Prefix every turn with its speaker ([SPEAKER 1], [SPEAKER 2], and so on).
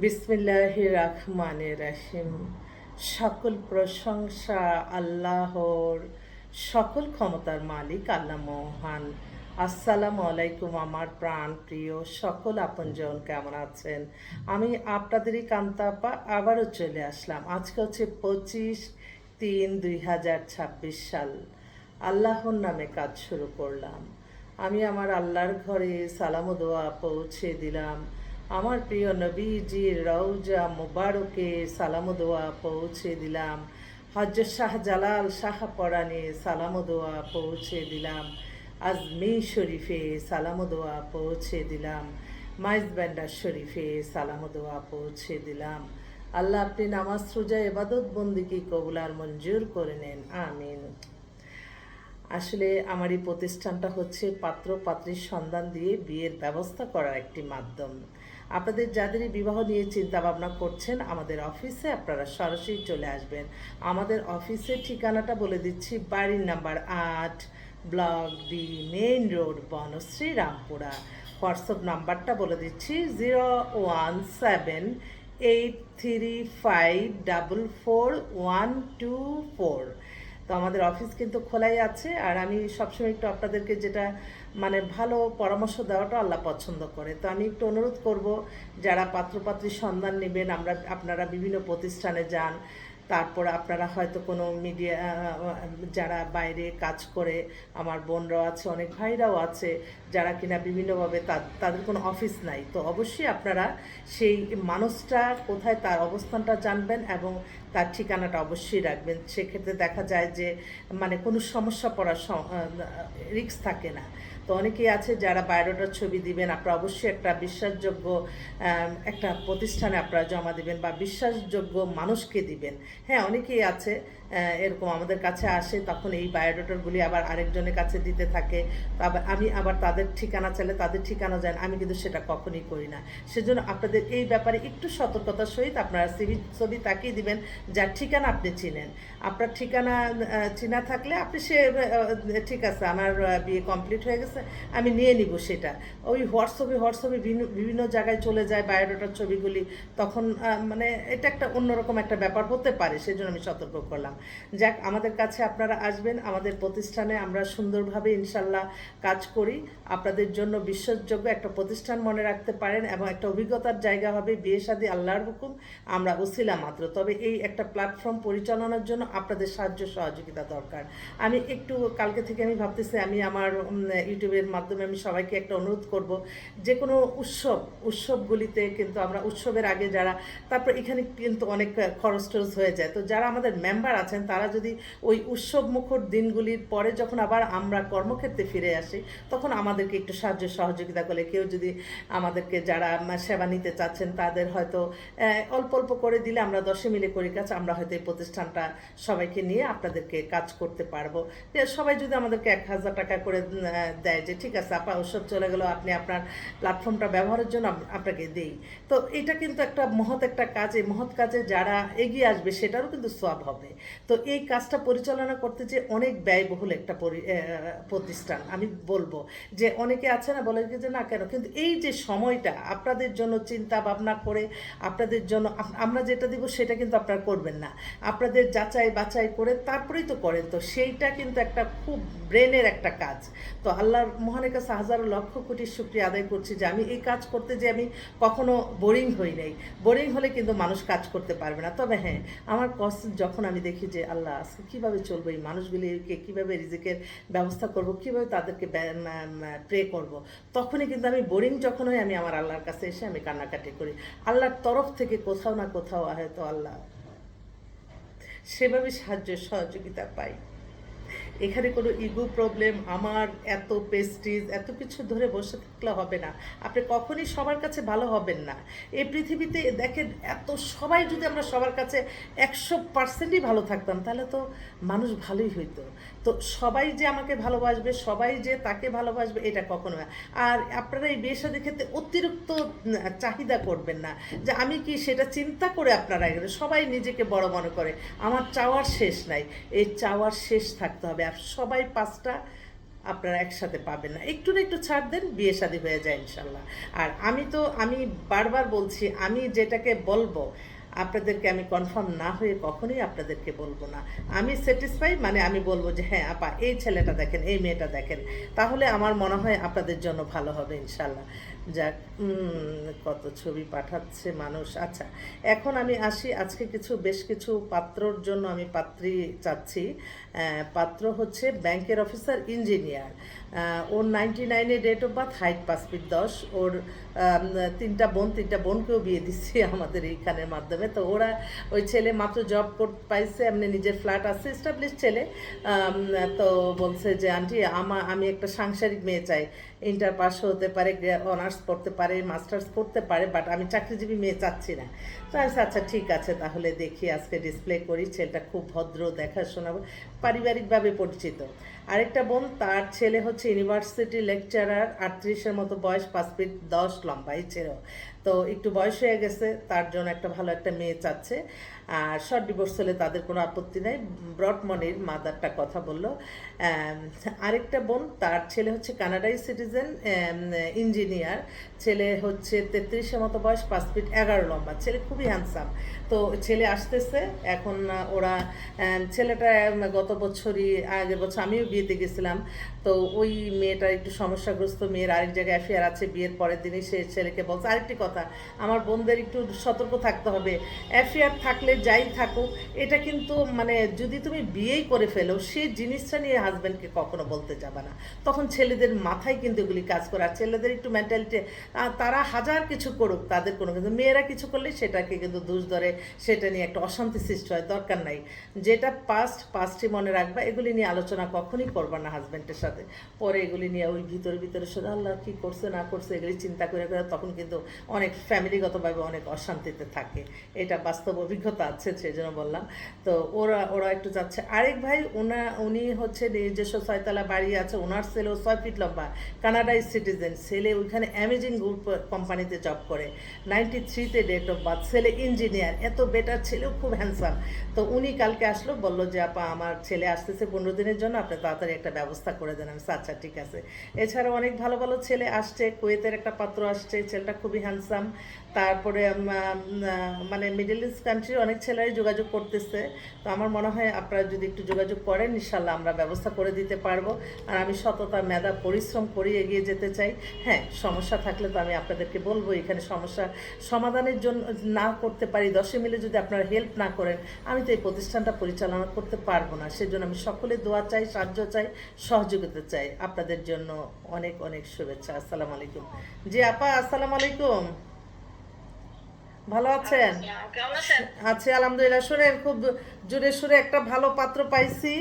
[SPEAKER 1] বিসমিল্লাহির রহমানির রহিম। সকল প্রশংসা আল্লাহর, সকল ক্ষমতার মালিক আল্লাহ মহান। আসসালামু আলাইকুম আমার প্রাণ প্রিয় সকল আপনজন, কেমন আছেন? আমি আপনাদেরই কান্তাপা আবারও চলে আসলাম। আজকে হচ্ছে 25/3/2026 সাল। আল্লাহর নামে কাজ শুরু করলাম। আমি আমার আল্লাহর ঘরে সালাম ও দোয়া পৌঁছে দিলাম। আমার প্রিয় নবীজির রওজা মুবারকে সালাম ও দোয়া পৌঁছে দিলাম। হযরত শাহজালাল শাহ পরাণে সালাম ও দোয়া পৌঁছে দিলাম। আজমি শরীফে সালাম ও দোয়া পৌঁছে দিলাম। মাইজ ব্যান্ডার শরীফে সালাম ও দোয়া পৌঁছে দিলাম। আল্লাহ আপনি নামাজ রোজা ইবাদত বন্দিকে কবুল আর মঞ্জুর করে নেন, আমিন। আসলে আমার এই প্রতিষ্ঠানটা হচ্ছে পাত্র পাত্রীর সন্ধান দিয়ে বিয়ের ব্যবস্থা করার একটি মাধ্যম। আপনাদের যাদেরই বিবাহ নিয়ে চিন্তা ভাবনা করছেন, আমাদের অফিসে আপনারা সরাসরি চলে আসবেন। আমাদের অফিসের ঠিকানাটা বলে দিচ্ছি। বাড়ির number 8, block D, main road, Banasree, Rampura. WhatsApp নাম্বারটা বলে দিচ্ছি 01783544124। তো আমাদের অফিস কিন্তু খোলাই আছে। আর আমি সবসময় একটু আপনাদেরকে যেটা মানে ভালো পরামর্শ দেওয়াটা আল্লাহ পছন্দ করে। তো আমি একটু অনুরোধ করব, যারা পাত্রপাত্রীর সন্ধান নেবেন, আপনারা বিভিন্ন প্রতিষ্ঠানে যান, তারপর আপনারা হয়তো কোনো মিডিয়া, যারা বাইরে কাজ করে, আমার বোনরাও আছে, অনেক ভাইরাও আছে যারা কিনা বিভিন্নভাবে তাদের কোনো অফিস নাই, তো অবশ্যই আপনারা সেই মানুষটা কোথায় তার অবস্থানটা জানবেন এবং তার ঠিকানাটা অবশ্যই রাখবেন। সেক্ষেত্রে দেখা যায় যে মানে কোনো সমস্যা পড়ার রিস্ক থাকে না। তো অনেকেই আছে যারা বায়োডাটার ছবি দিবেন, আপনারা অবশ্যই একটা বিশ্বাসযোগ্য একটা প্রতিষ্ঠানে আপনারা জমা দিবেন বা বিশ্বাসযোগ্য মানুষকে দিবেন। হ্যাঁ, অনেকেই আছে এরকম আমাদের কাছে আসে, তখন এই বায়োডাটারগুলি আবার আরেকজনের কাছে দিতে থাকে। আমি আবার তাদের ঠিকানা চাইলে তাদের ঠিকানা যান, আমি কিন্তু সেটা কখনই করি না। সেজন্য আপনাদের এই ব্যাপারে একটু সতর্কতার সহিত আপনারা ছবি তাকিয়ে দিবেন যার ঠিকানা আপনি চিনেন। আপনার ঠিকানা চেনা থাকলে আপনি ঠিক আছে, আমার বিয়ে কমপ্লিট হয়ে গেছে, আমি নিয়ে নিব সেটা। ওই হোয়াটসঅ্যাপে বিভিন্ন জায়গায় চলে যায় বায়োডাটার ছবিগুলি, তখন মানে এটা একটা অন্যরকম একটা ব্যাপার হতে পারে। সেজন্য আমি সতর্ক করলাম। যাক, আমাদের কাছে আপনারা আসবেন, আমাদের প্রতিষ্ঠানে আমরা সুন্দরভাবে ইনশাল্লাহ কাজ করি। আপনাদের জন্য বিশ্বাসযোগ্য একটা প্রতিষ্ঠান মনে রাখতে পারেন এবং একটা অভিজ্ঞতার জায়গা হবে। বিয়ে শাদী আল্লাহর হুকুম, আমরা ওসিলা মাত্র। তবে এই একটা প্ল্যাটফর্ম পরিচালনার জন্য আপনাদের সাহায্য সহযোগিতা দরকার। আমি একটু কালকে থেকে আমি ভাবতেছি, আমি আমার ইউটিউবের মাধ্যমে আমি সবাইকে একটা অনুরোধ করব, যে কোনো উৎসবগুলিতে কিন্তু আমরা উৎসবের আগে যারা, তারপর এখানে কিন্তু অনেক খরচ টরচ হয়ে যায়। তো যারা আমাদের মেম্বার আছেন তারা যদি ওই উৎসব মুখর দিনগুলির পরে যখন আবার আমরা কর্মক্ষেত্রে ফিরে আসি, তখন আমাদেরকে একটু সাহায্য সহযোগিতা করলে, কেউ যদি আমাদেরকে যারা সেবা নিতে চাচ্ছেন তাদের হয়তো অল্প অল্প করে দিলে, আমরা 10 মিলে করি কাজ, আমরা হয়তো এই প্রতিষ্ঠানটা সবাইকে নিয়ে আপনাদেরকে কাজ করতে পারবো। সবাই যদি আমাদেরকে 1000 টাকা করে দেয়, যে ঠিক আছে আপা উৎসব চলে গেল, আপনি আপনার প্ল্যাটফর্মটা ব্যবহারের জন্য আপনাকে দেই। তো এটা কিন্তু একটা মহৎ একটা কাজ। এই মহৎ কাজে যারা এগিয়ে আসবে সেটারও কিন্তু সওয়াব হবে। তো এই কাজটা পরিচালনা করতে যে অনেক ব্যয়বহুল একটা প্রতিষ্ঠান। আমি বলবো যে অনেকে আছে না, বলে যে না কেন, কিন্তু এই যে সময়টা আপনাদের জন্য চিন্তা ভাবনা করে আপনাদের জন্য আমরা যেটা দিব সেটা কিন্তু আপনারা করবেন না, আপনাদের যাচাই বাছাই করে তারপরেই তো করেন। তো সেইটা কিন্তু একটা খুব ব্রেনের একটা কাজ। তো আল্লাহর মহানের কাছে হাজারো লক্ষ কোটি শুকরিয়া আদায় করছি যে আমি এই কাজ করতে যে আমি কখনো বোরিং হই নাই। বোরিং হলে কিন্তু মানুষ কাজ করতে পারবে না। তবে হ্যাঁ, আমার কষ্ট যখন আমি দেখি যে আল্লাহ আজকে কীভাবে চলবো, এই মানুষগুলিকে কীভাবে রিজিকের ব্যবস্থা করব, কীভাবে তাদেরকে প্রে করব, তখনই কিন্তু আমি বোরিং যখন হই, আমি আমার আল্লাহর কাছে এসে আমি কান্নাকাটি করি। আল্লাহর তরফ থেকে কোথাও না কোথাও হয়তো আল্লাহ সেভাবে সাহায্য সহযোগিতা পাই। এখানে কোনো ইগো প্রবলেম, আমার এত প্রেস্টিজ এত কিছু ধরে বসে থাকলে হবে না। আপনি কখনই সবার কাছে ভালো হবেন না। এই পৃথিবীতে দেখেন, এত সবাই যদি আমরা সবার কাছে 100%ই ভালো থাকতাম, তাহলে তো মানুষ ভালোই হইতো। তো সবাই যে আমাকে ভালোবাসবে, সবাই যে তাকে ভালোবাসবে, এটা কখনো না। আর আপনারা এই বিয়ে শাদীর ক্ষেত্রে অতিরিক্ত চাহিদা করবেন না, যে আমি কি সেটা চিন্তা করে আপনারা এগুলো, সবাই নিজেকে বড় মনে করে। আমার চাওয়ার শেষ নাই, এই চাওয়ার শেষ থাকতে হবে। আর সবাই 5টা আপনারা একসাথে পাবেন না, একটু না একটু ছাড় দেন, বিয়ে শাদী হয়ে যায় ইনশাল্লাহ। আর আমি বারবার বলছি, আমি যেটাকে বলবো আপনাদেরকে, আমি কনফার্ম না হয়ে কখনোই আপনাদেরকে বলবো না। আমি স্যাটিসফাই, মানে আমি বলবো যে হ্যাঁ আপা এই ছেলেটা দেখেন, এই মেয়েটা দেখেন, তাহলে আমার মনে হয় আপনাদের জন্য ভালো হবে ইনশাল্লাহ। যাক, কত ছবি পাঠাচ্ছে মানুষ। আচ্ছা, এখন আমি আসি, আজকে বেশ কিছু পাত্রর জন্য আমি পাত্রী চাচ্ছি। পাত্র হচ্ছে ব্যাংকের অফিসার, ইঞ্জিনিয়ার। ওর 99-এ date of birth, height 5 feet 10। ওর তিনটা বোনকেও বিয়ে দিচ্ছি আমাদের এইখানের মাধ্যমে। তো ওই ছেলে মাত্র জব পাইছে, এমনি নিজের ফ্ল্যাট আছে, এস্টাবলিশ ছেলে। তো বলছে যে আন্টি আমি একটা সাংসারিক মেয়ে চাই, ইন্টার পাস হতে পারে, অনার্স পড়তে পারে, মাস্টার্স করতে পারে, বাট আমি চাকরিজীবী মেয়ে চাচ্ছি না। তো আমি আচ্ছা ঠিক আছে, তাহলে দেখি আজকে ডিসপ্লে করি। ছেলেটা খুব ভদ্র, দেখাশোনা, পারিবারিকভাবে পরিচিত। আরেকটা বোন, তার ছেলে হচ্ছে ইউনিভার্সিটি লেকচারার, 38-এর মতো বয়স, 5 ফিট 10 লম্বা এই ছেলেও। তো একটু বয়স হয়ে গেছে, তার জন্য একটা ভালো একটা মেয়ে চাচ্ছে। আর শর্ট ডিভোর্স হলে তাদের কোনো আপত্তি নেই। ব্রডমনির মাদারটা কথা বললো। আরেকটা বোন, তার ছেলে হচ্ছে কানাডাই সিটিজেন, ইঞ্জিনিয়ার। ছেলে হচ্ছে 33-এর মতো বয়স, 5 ফিট 11 লম্বা, ছেলে খুবই হ্যান্ডসাম। তো ছেলে আসতেছে এখন। ওরা ছেলেটা গত বছরই, আগের বছর আমিও বিয়েতে গেছিলাম। তো ওই মেয়েটার একটু সমস্যাগ্রস্ত, মেয়ের আরেক জায়গায় অ্যাফেয়ার আছে, বিয়ের পরের দিনই সে ছেলেকে বলছে। আরেকটি কথা, আমার বোনদের একটু সতর্ক থাকতে হবে। অ্যাফেয়ার থাকলে যাই থাকুক, এটা কিন্তু মানে যদি তুমি বিয়েই করে ফেলো, সেই জিনিসটা নিয়ে হাজব্যান্ডকে কখনো বলতে যাবে না। তখন ছেলেদের মাথায় কিন্তু এগুলি কাজ করে। আর ছেলেদের একটু মেন্টালিটি, তারা হাজার কিছু করুক, তাদের কোনো কিন্তু, মেয়েরা কিছু করলে সেটাকে কিন্তু দোষ ধরে, সেটা নিয়ে একটা অশান্তি সৃষ্টি হয়। দরকার নাই, যেটা পাস্টই মনে রাখবা। এগুলি নিয়ে আলোচনা কখনই করবা না হাজব্যান্ডের সাথে। পরে এগুলি নিয়ে ওই ভিতরে শুধু আল্লাহ কী করছে না করছে এগুলি চিন্তা করে তখন কিন্তু অনেক ফ্যামিলিগতভাবে অনেক অশান্তিতে থাকে। এটা বাস্তব অভিজ্ঞতা আছে, সেই জন্য বললাম। তো ওরা একটু যাচ্ছে। আরেক ভাই, উনি হচ্ছে নিজস্ব 6 তলা বাড়ি আছে, ওনার ছেলেও 6 ফিট লম্বা, কানাডাই সিটিজেন। ছেলে ওইখানে অ্যামেজিং গ্রুপ কোম্পানিতে জব করে, 93-তে ডেট অফ বার্থ, ছেলে ইঞ্জিনিয়ার, এত বেটার, ছেলেও খুব হ্যান্ডসাম। তো উনি কালকে আসলো, বললো যে আপা আমার ছেলে আসতেছে 15 দিনের জন্য, আপনি তাড়াতাড়ি একটা ব্যবস্থা করে দেন। আমি আচ্ছা ঠিক আছে। এছাড়াও অনেক ভালো ভালো ছেলে আসছে, কুয়েতের একটা পাত্র আসছে, ছেলেটা খুবই হ্যান্ডসাম। তারপরে মানে মিডল ইস্ট কান্ট্রির অনেক ছেলেরাই যোগাযোগ করতেছে। তো আমার মনে হয় আপনারা যদি একটু যোগাযোগ করেন, ইনশাল্লাহ আমরা ব্যবস্থা করে দিতে পারবো। আর আমি সততা, মেধা, পরিশ্রম করে এগিয়ে যেতে চাই। হ্যাঁ, সমস্যা থাকলে তো আমি আপনাদেরকে বলবো। এখানে সমস্যা সমাধানের জন্য না করতে পারি, 10 মিলে যদি আপনারা হেল্প না করেন, আমি তো এই প্রতিষ্ঠানটা পরিচালনা করতে পারবো না। সেজন্য আমি সকলে দোয়া চাই, সাহায্য চাই, সহযোগিতা চাই। আপনাদের জন্য অনেক অনেক শুভেচ্ছা। আসসালামু আলাইকুম। জি আপা, আসসালামু আলাইকুম। ভালো আছেন?
[SPEAKER 2] কেমন আছেন?
[SPEAKER 1] আছি আলহামদুলিল্লাহ। শুনে খুব জোরে সুরে একটা ভালো পাত্র পাইছি।